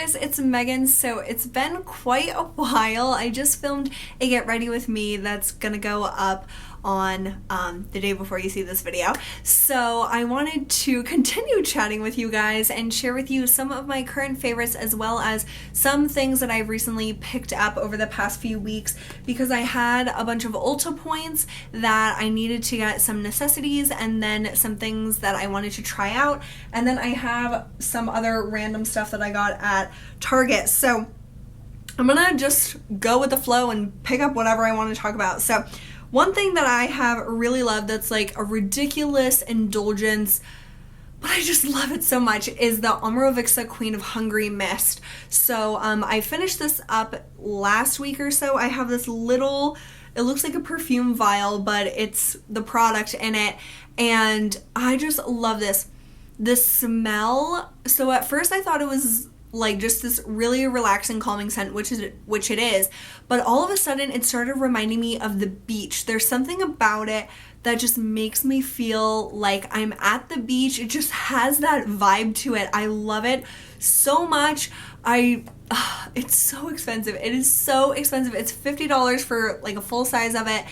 guys, it's Megan. So it's been quite a while. I just filmed a Get Ready With Me that's gonna go up on the day before you see this video. So I wanted to continue chatting with you guys and share with you some of my current favorites as well as some things that I've recently picked up over the past few weeks because I had a bunch of Ulta points that I needed to get some necessities and then some things that I wanted to try out, and then I have some other random stuff that I got at Target. So I'm gonna just go with the flow and pick up whatever I want to talk about. So one thing that I have really loved that's like a ridiculous indulgence, but I just love it so much, is the Omorovicza Queen of Hungary mist. So I finished this up last week or so. I have this little, it looks like a perfume vial, but it's the product in it, and I just love this. The smell, so at first I thought it was like just this really relaxing, calming scent, which it is, but all of a sudden it started reminding me of the beach. There's something about it that just makes me feel like I'm at the beach. It just has that vibe to it. I love it so much. It's so expensive. It is so expensive. It's $50 for like a full size of it,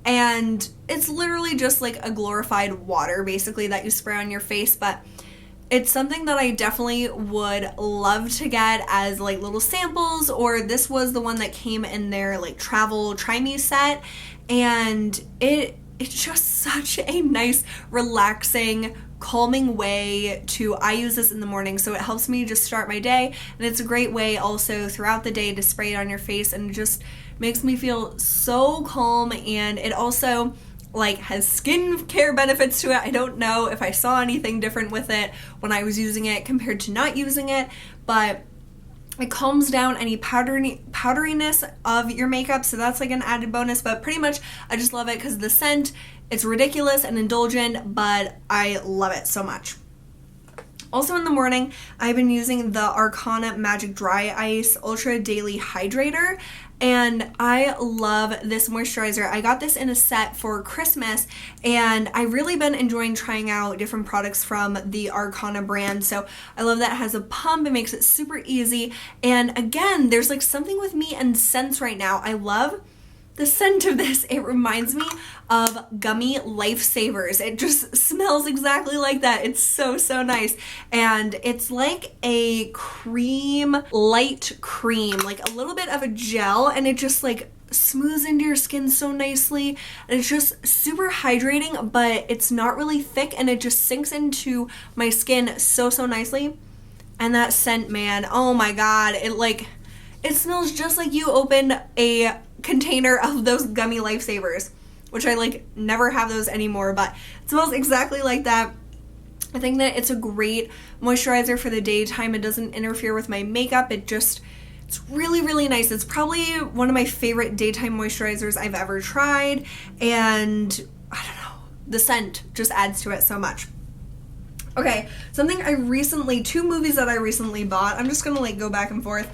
and it's literally just like a glorified water basically that you spray on your face, but it's something that I definitely would love to get as like little samples, or this was the one that came in their like travel try me set, and it's just such a nice, relaxing, calming way to, I use this in the morning, so it helps me just start my day, and it's a great way also throughout the day to spray it on your face, and it just makes me feel so calm, and it also like has skincare benefits to it. I don't know if I saw anything different with it when I was using it compared to not using it, but it calms down any powderiness of your makeup, so that's like an added bonus. But pretty much I just love it because the scent, it's ridiculous and indulgent, but I love it so much. Also in the morning, I've been using the Arcona Magic Dry Ice Ultra Daily Hydrator, and I love this moisturizer. I got this in a set for Christmas, and I've really been enjoying trying out different products from the Arcona brand. So I love that it has a pump. It makes it super easy, and again, there's like something with me and scents right now. I love the scent of this. It reminds me of gummy lifesavers. It just smells exactly like that. It's so, so nice. And it's like a cream, light cream, like a little bit of a gel, and it just like smooths into your skin so nicely. And it's just super hydrating, but it's not really thick, and it just sinks into my skin so, so nicely. And that scent, man, oh my God, it smells just like you opened a container of those gummy lifesavers, which I like never have those anymore, but it smells exactly like that. I think that it's a great moisturizer for the daytime. It doesn't interfere with my makeup. It's really, really nice. It's probably one of my favorite daytime moisturizers I've ever tried, and I don't know, the scent just adds to it so much. Okay, two movies that I recently bought. I'm just gonna like go back and forth.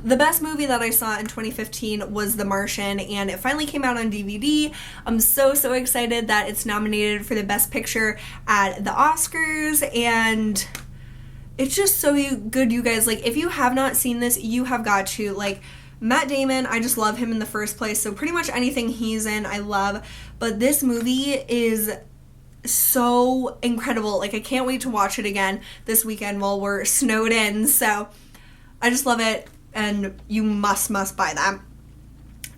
The best movie that I saw in 2015 was The Martian, and it finally came out on DVD. I'm so, so excited that it's nominated for the Best Picture at the Oscars, and it's just so good, you guys. Like, if you have not seen this, you have got to. Like, Matt Damon, I just love him in the first place, so pretty much anything he's in, I love. But this movie is so incredible. Like, I can't wait to watch it again this weekend while we're snowed in, so I just love it, and you must buy that.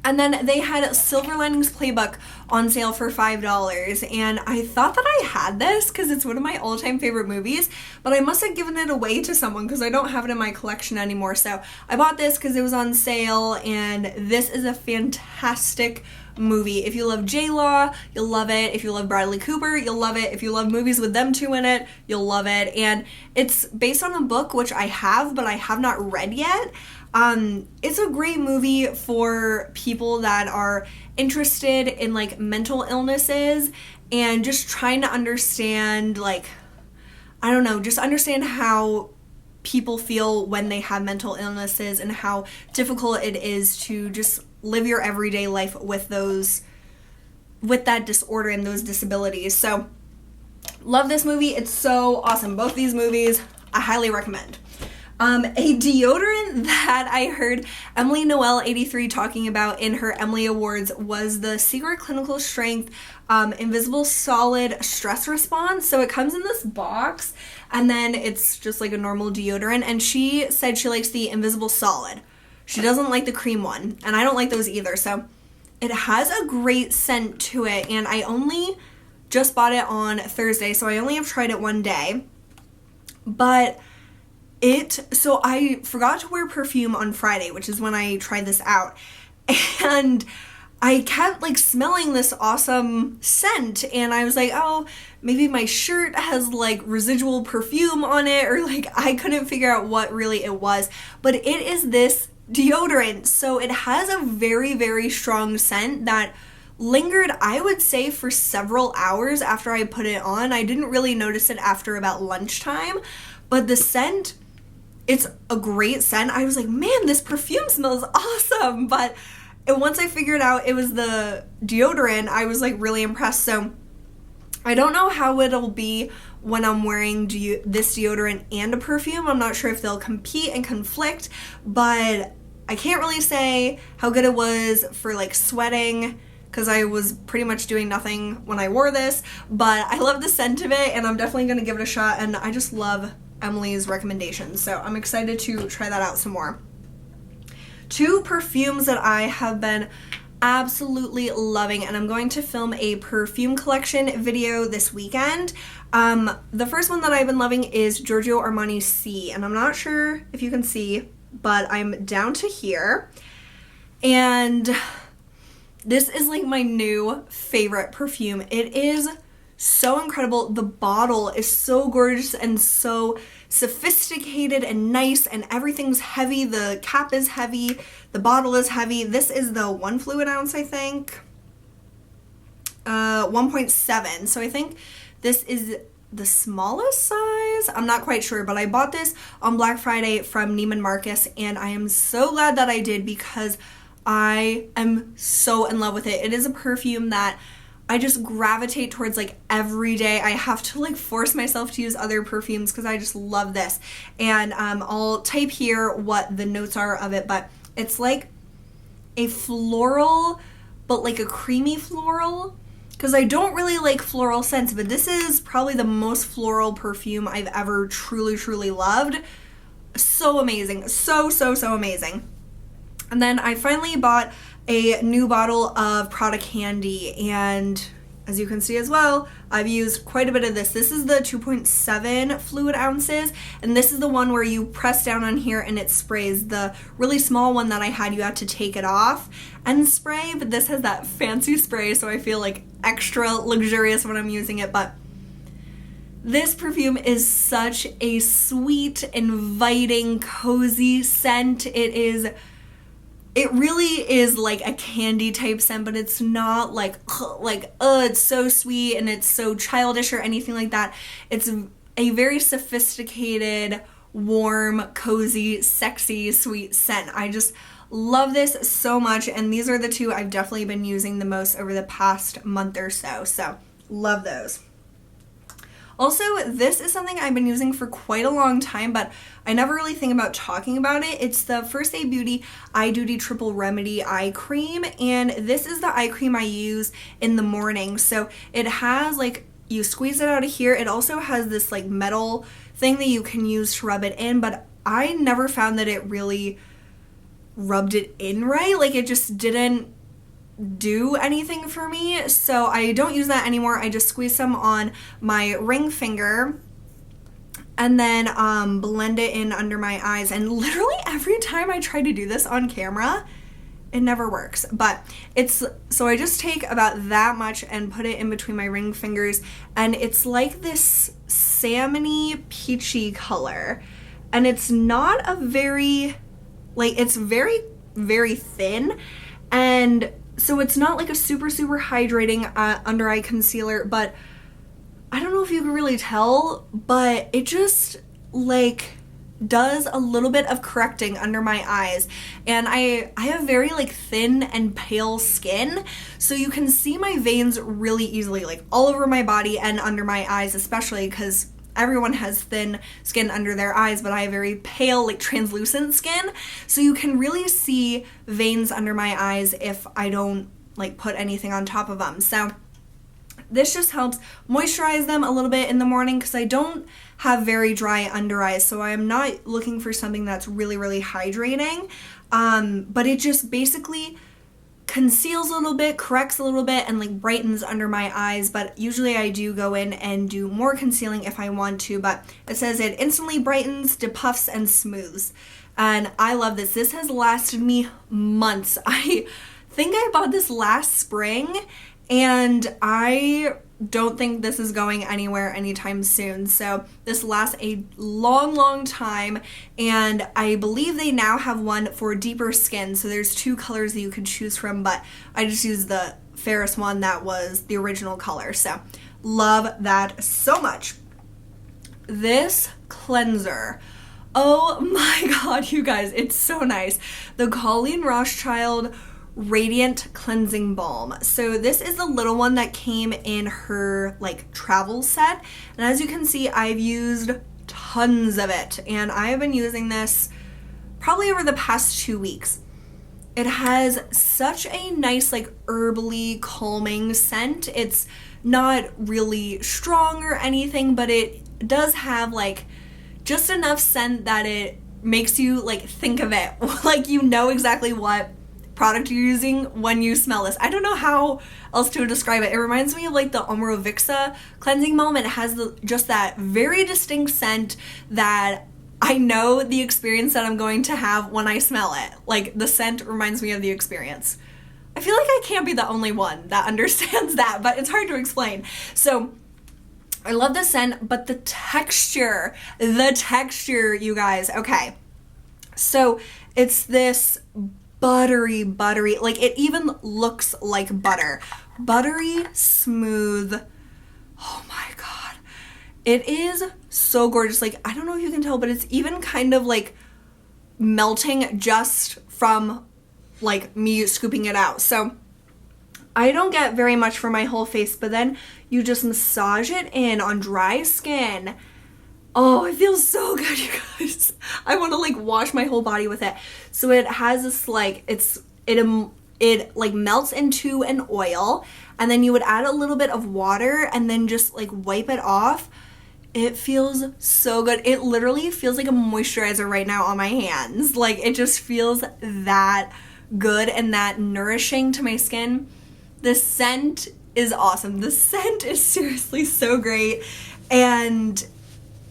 And then they had Silver Linings Playbook on sale for $5, and I thought that I had this because it's one of my all-time favorite movies, but I must have given it away to someone because I don't have it in my collection anymore. So I bought this because it was on sale, and this is a fantastic movie. If you love J-Law, you'll love it. If you love Bradley Cooper, you'll love it. If you love movies with them two in it, you'll love it. And it's based on a book, which I have, but I have not read yet. It's a great movie for people that are interested in like mental illnesses and just trying to understand, like, I don't know, just understand how people feel when they have mental illnesses and how difficult it is to just live your everyday life with that disorder and those disabilities. So love this movie. It's so awesome. Both these movies I highly recommend. A deodorant that I heard Emily Noel 83 talking about in her Emily Awards was the Secret Clinical Strength Invisible Solid Stress Response. So it comes in this box, and then it's just like a normal deodorant, and she said she likes the Invisible Solid. She doesn't like the cream one, and I don't like those either. So it has a great scent to it, and I only just bought it on Thursday, so I only have tried it one day. But so I forgot to wear perfume on Friday, which is when I tried this out, and I kept like smelling this awesome scent, and I was like, oh, maybe my shirt has like residual perfume on it, or like I couldn't figure out what really it was, but it is this deodorant. So it has a very, very strong scent that lingered, I would say, for several hours after I put it on. I didn't really notice it after about lunchtime, but the scent, it's a great scent. I was like, man, this perfume smells awesome. But once I figured out it was the deodorant, I was like really impressed. So I don't know how it'll be when I'm wearing this deodorant and a perfume. I'm not sure if they'll compete and conflict, but I can't really say how good it was for like sweating, because I was pretty much doing nothing when I wore this, but I love the scent of it, and I'm definitely going to give it a shot, and I just love Emily's recommendations, so I'm excited to try that out some more. Two perfumes that I have been absolutely loving, and I'm going to film a perfume collection video this weekend. The first one that I've been loving is Giorgio Armani Si, and I'm not sure if you can see, but I'm down to here, and this is like my new favorite perfume. It is so incredible. The bottle is so gorgeous and so sophisticated and nice, and everything's heavy. The cap is heavy, the bottle is heavy. This is the 1 fluid ounce, I think. 1.7. So I think this is the smallest size. I'm not quite sure, but I bought this on Black Friday from Neiman Marcus, and I am so glad that I did, because I am so in love with it. It is a perfume that I just gravitate towards like every day. I have to like force myself to use other perfumes because I just love this. And I'll type here what the notes are of it, but it's like a floral, but like a creamy floral, because I don't really like floral scents, but this is probably the most floral perfume I've ever truly loved. So amazing. So amazing. And then I finally bought a new bottle of Prada Candy, and as you can see as well, I've used quite a bit of this. This is the 2.7 fluid ounces, and this is the one where you press down on here and it sprays. The really small one that I had, you had to take it off and spray, but this has that fancy spray, so I feel like extra luxurious when I'm using it. But this perfume is such a sweet, inviting, cozy scent. It really is like a candy type scent, but it's not like it's so sweet and it's so childish or anything like that. It's a very sophisticated, warm, cozy, sexy, sweet scent. I just love this so much, and these are the two I've definitely been using the most over the past month or so. So love those. Also, this is something I've been using for quite a long time, but I never really think about talking about it. It's the First Aid Beauty Eye Duty Triple Remedy Eye Cream, and this is the eye cream I use in the morning. So it has like, you squeeze it out of here. It also has this like metal thing that you can use to rub it in, but I never found that it really rubbed it in right. Like, it just didn't do anything for me, so I don't use that anymore. I just squeeze some on my ring finger and then blend it in under my eyes, and literally every time I try to do this on camera, it never works. But so I just take about that much and put it in between my ring fingers, and it's like this salmony peachy color, and it's not a very, like, it's very, very thin, and so it's not like a super hydrating under eye concealer, but I don't know if you can really tell, but it just like does a little bit of correcting under my eyes. And I have very like thin and pale skin, so you can see my veins really easily, like all over my body and under my eyes especially, because everyone has thin skin under their eyes, but I have very pale, like translucent skin. So you can really see veins under my eyes if I don't like put anything on top of them. So this just helps moisturize them a little bit in the morning because I don't have very dry under eyes. So I am not looking for something that's really, really hydrating. But it just basically conceals a little bit, corrects a little bit, and like brightens under my eyes. But usually I do go in and do more concealing if I want to. But it says it instantly brightens, depuffs, and smooths. And I love this. This has lasted me months. I think I bought this last spring, and I don't think this is going anywhere anytime soon. So this lasts a long, long time, and I believe they now have one for deeper skin. So there's 2 colors that you could choose from, but I just used the fairest one that was the original color. So love that so much. This cleanser, oh my god, you guys, it's so nice. The Colleen Rothschild Radiant Cleansing Balm. So this is the little one that came in her like travel set, and as you can see, I've used tons of it, and I have been using this probably over the past 2 weeks. It has such a nice like herbally calming scent. It's not really strong or anything, but it does have like just enough scent that it makes you like think of it like you know exactly what product you're using when you smell this. I don't know how else to describe it. It reminds me of like the Omorovicza cleansing balm. It has just that very distinct scent that I know the experience that I'm going to have when I smell it. Like the scent reminds me of the experience. I feel like I can't be the only one that understands that, but it's hard to explain. So I love the scent, but the texture, you guys. Okay, so it's this buttery, like it even looks like butter. Buttery, smooth. Oh my god. It is so gorgeous. Like, I don't know if you can tell, but it's even kind of like melting just from like me scooping it out. So I don't get very much for my whole face, but then you just massage it in on dry skin. Oh, it feels so good, you guys. I want to like wash my whole body with it. So it has this like, it like melts into an oil, and then you would add a little bit of water and then just like wipe it off. It feels so good. It literally feels like a moisturizer right now on my hands. Like it just feels that good and that nourishing to my skin. The scent is awesome. The scent is seriously so great, and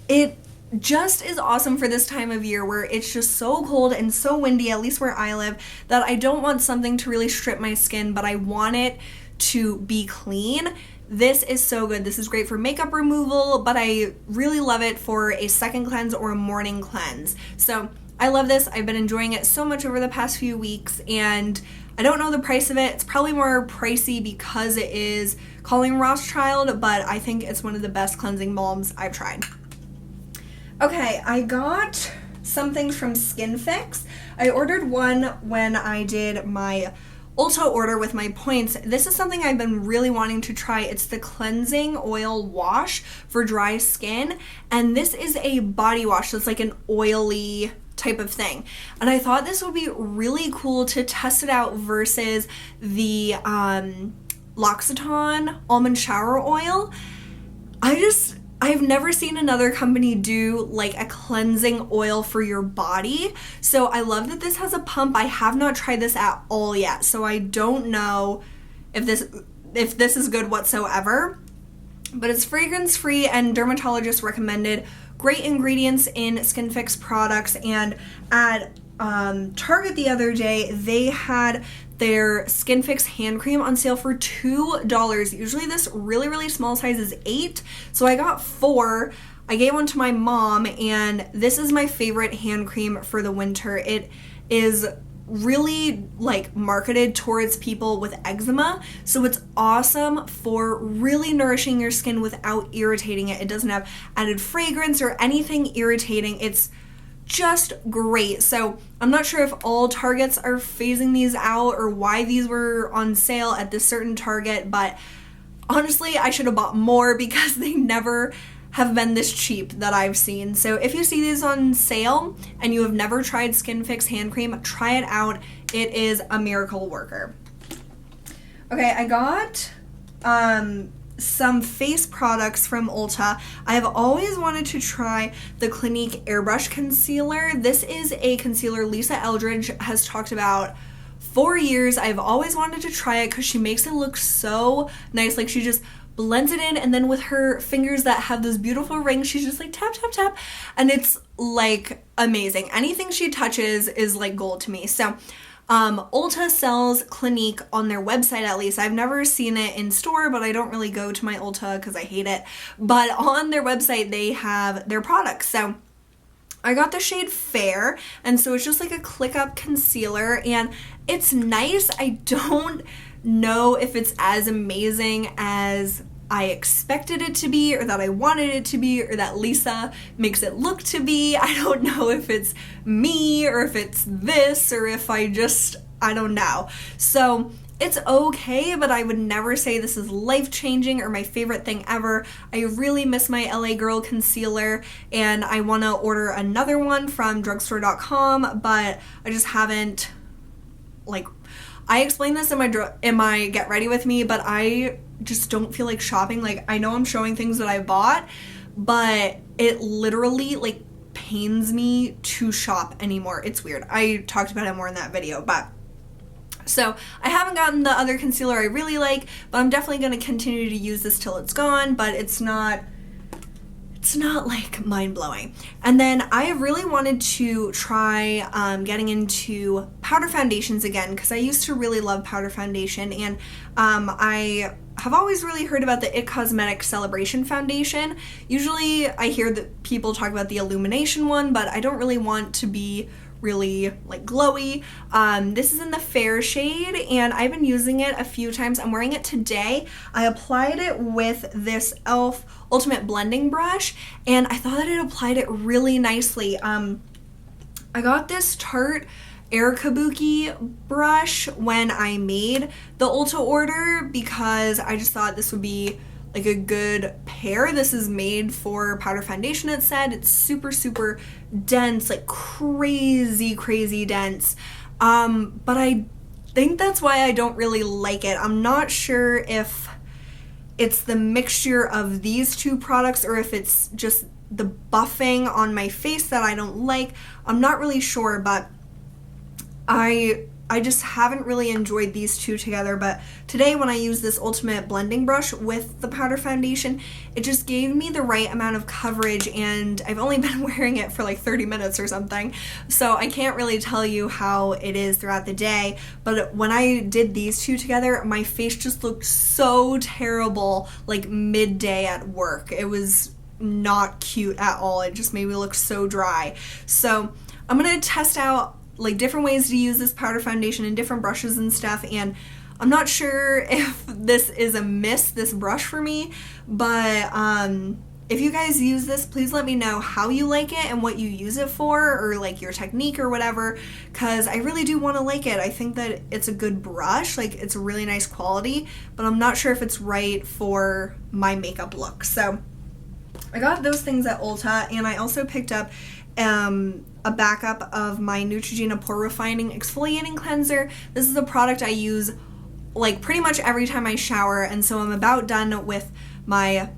it just is awesome for this time of year where it's just so cold and so windy, at least where I live, that I don't want something to really strip my skin, but I want it to be clean. This is so good. This is great for makeup removal, but I really love it for a second cleanse or a morning cleanse. So I love this. I've been enjoying it so much over the past few weeks, and I don't know the price of it. It's probably more pricey because it is Colleen Rothschild, but I think it's one of the best cleansing balms I've tried. Okay, I got some things from SkinFix. I ordered one when I did my Ulta order with my points. This is something I've been really wanting to try. It's the cleansing oil wash for dry skin, and this is a body wash, so it's like an oily type of thing. And I thought this would be really cool to test it out versus the L'Occitane almond shower oil. I've never seen another company do like a cleansing oil for your body. So I love that this has a pump. I have not tried this at all yet, so I don't know if this is good whatsoever. But it's fragrance free and dermatologist recommended. Great ingredients in SkinFix products. And at Target the other day, they had their SkinFix hand cream on sale for $2. Usually this really, really small size is 8, so I got 4. I gave one to my mom, and this is my favorite hand cream for the winter. It is really like marketed towards people with eczema, so it's awesome for really nourishing your skin without irritating it. It doesn't have added fragrance or anything irritating. It's just great. So I'm not sure if all Targets are phasing these out or why these were on sale at this certain Target, but honestly I should have bought more because they never have been this cheap that I've seen. So if you see these on sale and you have never tried SkinFix hand cream, try it out. It is a miracle worker. Okay, I got some face products from Ulta. I have always wanted to try the Clinique Airbrush Concealer. This is a concealer Lisa Eldridge has talked about for years. I've always wanted to try it because she makes it look so nice. Like, she just blends it in, and then with her fingers that have those beautiful rings, she's just like tap, tap, tap, and it's like amazing. Anything she touches is like gold to me. So Ulta sells Clinique on their website, at least. I've never seen it in store, but I don't really go to my Ulta because I hate it. But on their website, they have their products. So I got the shade Fair, and so it's just like a click up concealer, and it's nice. I don't know if it's as amazing as I expected it to be, or that I wanted it to be, or that Lisa makes it look to be. I don't know if it's me, or if it's this, or if I don't know. So it's okay, but I would never say this is life-changing or my favorite thing ever. I really miss my LA Girl concealer, and I want to order another one from drugstore.com, but I just haven't, like, I explained this in my Get Ready With Me, but I just don't feel like shopping. Like, I know I'm showing things that I bought, but it literally, like, pains me to shop anymore. It's weird. I talked about it more in that video, but so I haven't gotten the other concealer I really like, but I'm definitely going to continue to use this till it's gone, but it's not like mind-blowing. And then I really wanted to try getting into powder foundations again, because I used to really love powder foundation, and I have always really heard about the It Cosmetics Celebration Foundation. Usually I hear that people talk about the Illumination one, but I don't really want to be really like glowy. This is in the Fair shade, and I've been using it a few times. I'm wearing it today. I applied it with this e.l.f. Ultimate Blending Brush, and I thought that it applied it really nicely. I got this Tarte Airbuki brush when I made the Ulta order because I just thought this would be like a good pair. This is made for powder foundation, it said. It's super, super dense, like crazy, crazy dense. But I think that's why I don't really like it. I'm not sure if it's the mixture of these two products or if it's just the buffing on my face that I don't like. I'm not really sure, but I just haven't really enjoyed these two together. But today when I used this Ultimate Blending Brush with the powder foundation, it just gave me the right amount of coverage, and I've only been wearing it for like 30 minutes or something, so I can't really tell you how it is throughout the day. But when I did these two together, my face just looked so terrible like midday at work. It was not cute at all. It just made me look so dry. So I'm gonna test out like different ways to use this powder foundation and different brushes and stuff, and I'm not sure if this is a miss, this brush for me, but if you guys use this, please let me know how you like it and what you use it for, or like your technique or whatever, because I really do want to like it. I think that it's a good brush, like it's a really nice quality, but I'm not sure if it's right for my makeup look. So I got those things at Ulta, and I also picked up a backup of my Neutrogena Pore Refining Exfoliating Cleanser. This is a product I use like pretty much every time I shower, and so I'm about done with my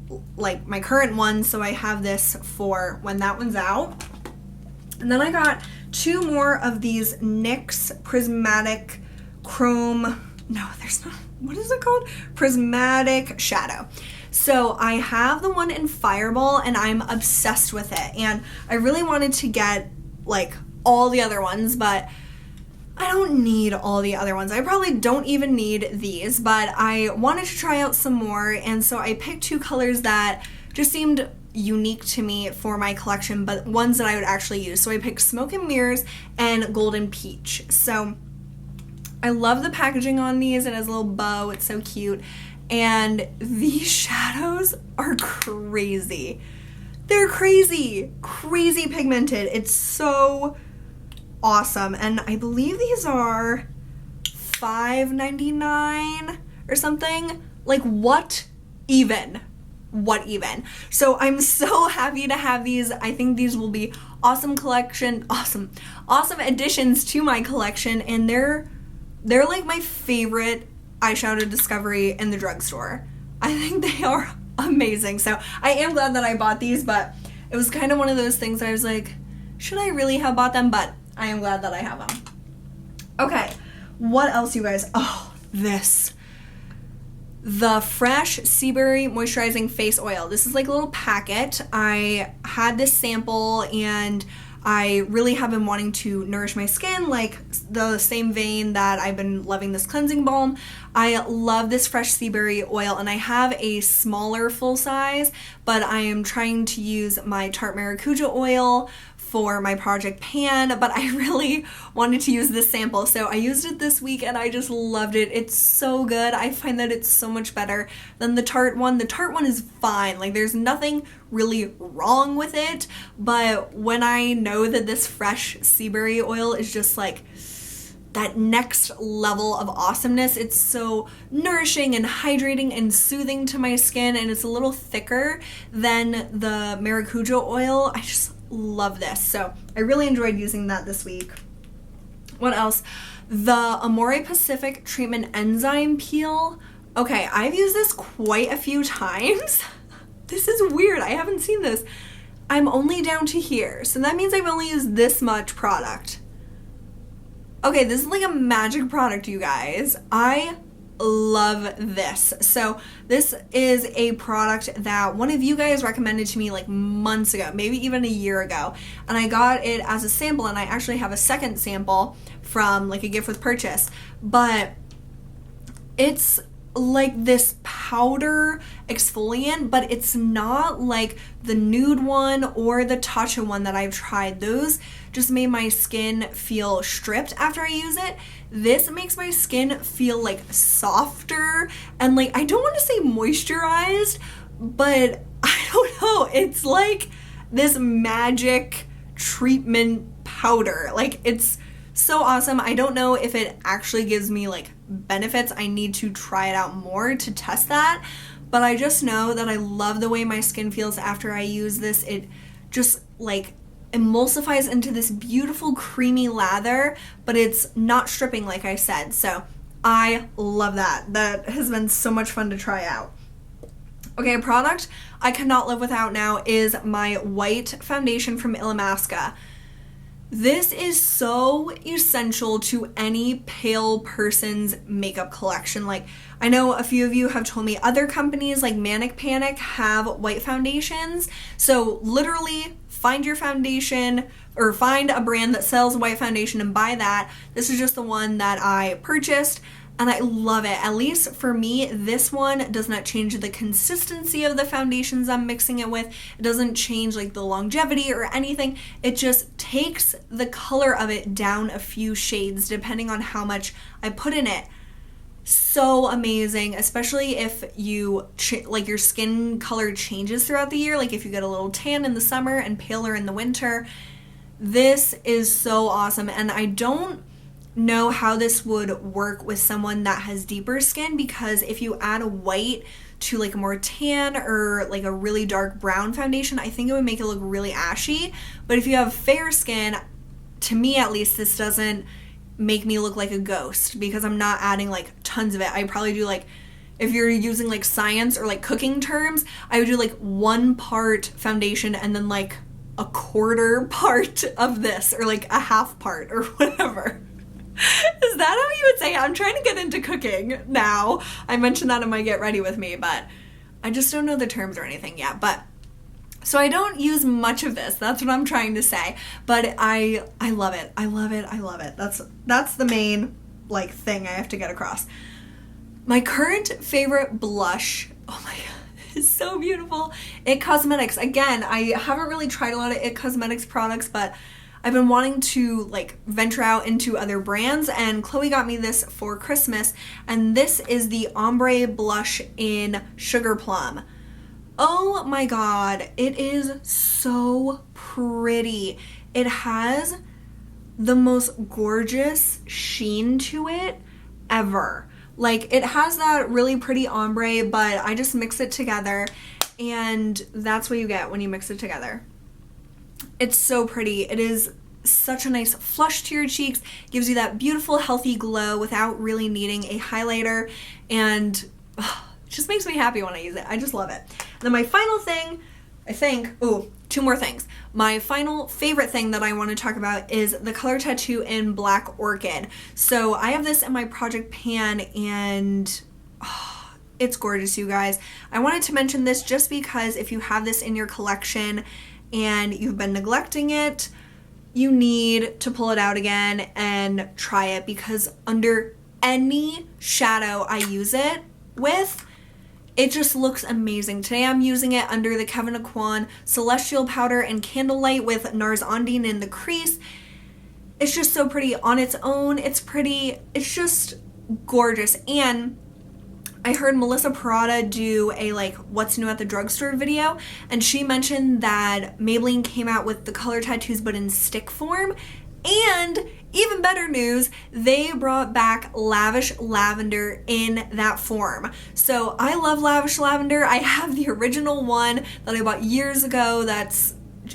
current one, so I have this for when that one's out. And then I got two more of these NYX Prismatic what is it called? Prismatic Shadow. So I have the one in Fireball, and I'm obsessed with it, and I really wanted to get like all the other ones, but I don't need all the other ones. I probably don't even need these, but I wanted to try out some more, and so I picked two colors that just seemed unique to me for my collection, but ones that I would actually use. So I picked Smoke and Mirrors and Golden Peach. So I love the packaging on these. It has a little bow. It's so cute. And these shadows are crazy. They're crazy pigmented. It's so awesome. And I believe these are $5.99 or something. Like, what even? what even? So I'm so happy to have these. I think these will be awesome additions to my collection, and they're like my favorite eyeshadow discovery in the drugstore. I think they are amazing. So I am glad that I bought these, but it was kind of one of those things that I was like, should I really have bought them? But I am glad that I have them. Okay, what else, you guys? Oh, this. The Fresh Seaberry Moisturizing Face Oil. This is like a little packet. I had this sample and I really have been wanting to nourish my skin, like the same vein that I've been loving this cleansing balm. I love this Fresh Seaberry oil, and I have a smaller full size, but I am trying to use my Tarte Maracuja oil for my project pan, but I really wanted to use this sample, so I used it this week and I just loved it. It's so good. I find that it's so much better than the Tarte one. The Tarte one is fine, like there's nothing really wrong with it, but when I know that this Fresh Seaberry oil is just like that next level of awesomeness, it's so nourishing and hydrating and soothing to my skin, and it's a little thicker than the Maracuja oil. I just love this. So I really enjoyed using that this week. What else? The AmorePacific Treatment Enzyme Peel. Okay, I've used this quite a few times. This is weird. I haven't seen this. I'm only down to here, so that means I've only used this much product. Okay, this is like a magic product, you guys. I love this. So this is a product that one of you guys recommended to me like months ago, maybe even a year ago, and I got it as a sample, and I actually have a second sample from like a gift with purchase, but it's like this powder exfoliant, but it's not like the nude one or the Tatcha one that I've tried. Those just made my skin feel stripped after I use it. This makes my skin feel like softer and like, I don't want to say moisturized, but I don't know, it's like this magic treatment powder. Like, it's so awesome. I don't know if it actually gives me like benefits. I need to try it out more to test that, but I just know that I love the way my skin feels after I use this. It just like emulsifies into this beautiful creamy lather, but it's not stripping like I said. So I love that. That has been so much fun to try out. Okay, a product I cannot live without now is my white foundation from illamasqua. This is so essential to any pale person's makeup collection. Like, I know a few of you have told me other companies like Manic Panic have white foundations. So literally find your foundation or find a brand that sells white foundation and buy that. This is just the one that I purchased and I love it. At least for me, this one does not change the consistency of the foundations I'm mixing it with. It doesn't change like the longevity or anything. It just takes the color of it down a few shades depending on how much I put in it. So amazing, especially if you like your skin color changes throughout the year. Like if you get a little tan in the summer and paler in the winter. This is so awesome, and I don't know how this would work with someone that has deeper skin, because if you add a white to like a more tan or like a really dark brown foundation, I think it would make it look really ashy. But if you have fair skin, to me at least, this doesn't make me look like a ghost because I'm not adding like tons of it. I probably do like, if you're using like science or like cooking terms, I would do like 1 part foundation and then like a 1/4 part of this, or like a 1/2 part or whatever. Is that how you would say it? I'm trying to get into cooking now. I mentioned that in my Get Ready With Me, but I just don't know the terms or anything yet. But so I don't use much of this. That's what I'm trying to say. But I love it. I love it. I love it. That's the main like thing I have to get across. My current favorite blush, oh my god, is so beautiful. It Cosmetics. Again, I haven't really tried a lot of It Cosmetics products, but I've been wanting to like venture out into other brands, and Chloe got me this for Christmas, and this is the Ombre Blush in Sugar Plum. Oh my god, it is so pretty. It has the most gorgeous sheen to it ever. Like, it has that really pretty ombre, but I just mix it together and that's what you get when you mix it together. It's so pretty. It is such a nice flush to your cheeks, gives you that beautiful healthy glow without really needing a highlighter, and it just makes me happy when I use it. I just love it. And then my final thing, I think, two more things. My final favorite thing that I want to talk about is the Color Tattoo in Black Orchid. So I have this in my project pan, and it's gorgeous, you guys. I wanted to mention this just because if you have this in your collection and you've been neglecting it, you need to pull it out again and try it, because under any shadow I use it with, it just looks amazing. Today I'm using it under the Kevyn Aucoin Celestial Powder and Candlelight with Nars Ondine in the crease. It's just so pretty on its own. It's pretty. It's just gorgeous. And I heard Melissa Parada do a what's new at the drugstore video, and she mentioned that Maybelline came out with the color tattoos but in stick form, and even better news, they brought back Lavish Lavender in that form. So I love Lavish Lavender. I have the original one that I bought years ago.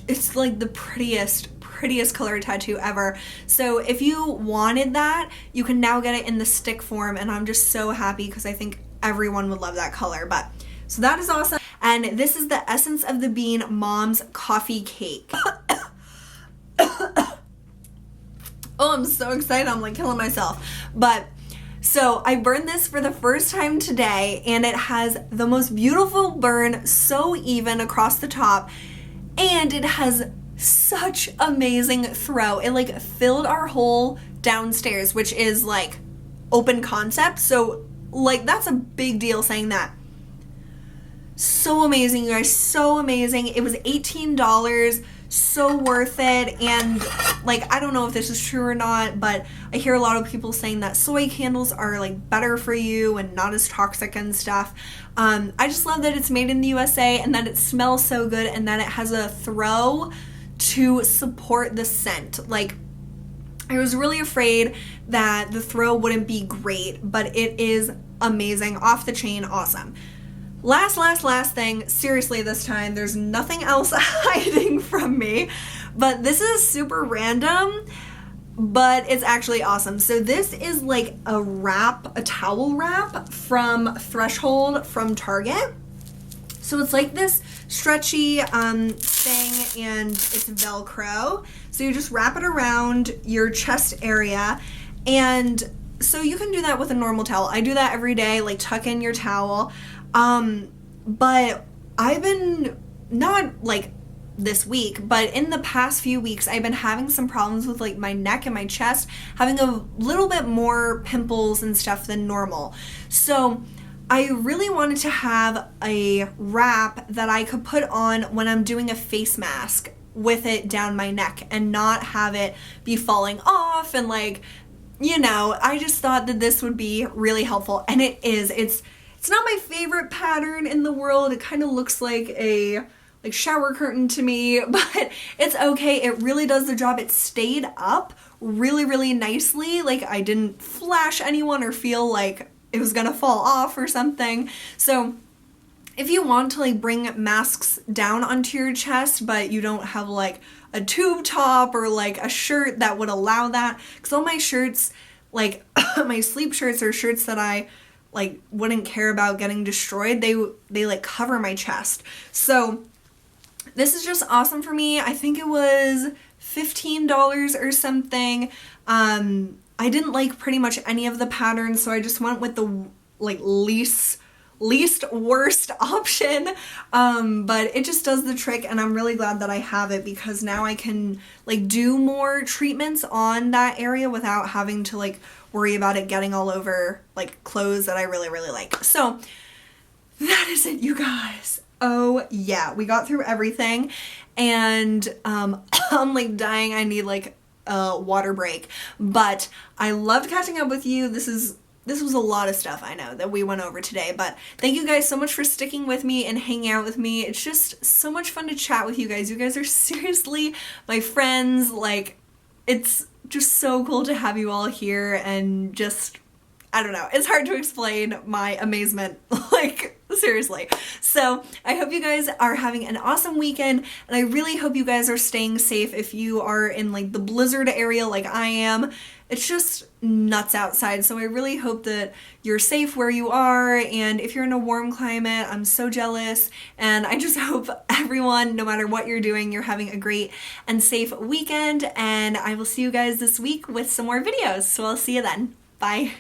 It's like the prettiest color tattoo ever. So if you wanted that, you can now get it in the stick form, and I'm just so happy because I think everyone would love that color. But so that is awesome. And this is the Essence of the Bean Mom's Coffee Cake. Oh, I'm so excited. I'm like killing myself. But so I burned this for the first time today, and it has the most beautiful burn, so even across the top, and it has such amazing throw. It filled our whole downstairs, which is open concept. So that's a big deal saying that. So amazing, you guys, so amazing. It was $18, so worth it. And I don't know if this is true or not, but I hear a lot of people saying that soy candles are better for you and not as toxic and stuff. I just love that it's made in the USA, and that it smells so good, and that it has a throw to support the scent. I was really afraid that the throw wouldn't be great, but it is amazing, off the chain, awesome. Last thing, seriously this time, there's nothing else hiding from me, but this is super random, but it's actually awesome. So this is a towel wrap from Threshold from Target. So it's this stretchy thing, and it's Velcro. So you just wrap it around your chest area, and so you can do that with a normal towel. I do that every day, tuck in your towel. But I've been, not this week, but in the past few weeks, I've been having some problems with my neck and my chest, having a little bit more pimples and stuff than normal. So I really wanted to have a wrap that I could put on when I'm doing a face mask with it down my neck and not have it be falling off, and I just thought that this would be really helpful, and it is. It's not my favorite pattern in the world. It kind of looks like a shower curtain to me, but it's okay. It really does the job. It stayed up really, really nicely. I didn't flash anyone or feel like it was gonna fall off or something. So if you want to bring masks down onto your chest, but you don't have a tube top or a shirt that would allow that, because all my shirts, my sleep shirts, are shirts that I wouldn't care about getting destroyed. They cover my chest. So this is just awesome for me. I think it was $15 or something. I didn't like pretty much any of the patterns, so I just went with the least worst option, but it just does the trick, and I'm really glad that I have it, because now I can do more treatments on that area without having to worry about it getting all over clothes that I really, really like. So that is it, you guys. Oh yeah, we got through everything, and I'm dying. I need a water break, but I loved catching up with you. This was a lot of stuff, I know, that we went over today, but thank you guys so much for sticking with me and hanging out with me. It's just so much fun to chat with you guys. You guys are seriously my friends. It's just so cool to have you all here, and just, I don't know, it's hard to explain my amazement. Seriously. So I hope you guys are having an awesome weekend, and I really hope you guys are staying safe if you are in like the blizzard area like I am. It's just nuts outside, so I really hope that you're safe where you are, and if you're in a warm climate, I'm so jealous, and I just hope everyone, no matter what you're doing, you're having a great and safe weekend, and I will see you guys this week with some more videos, so I'll see you then. Bye.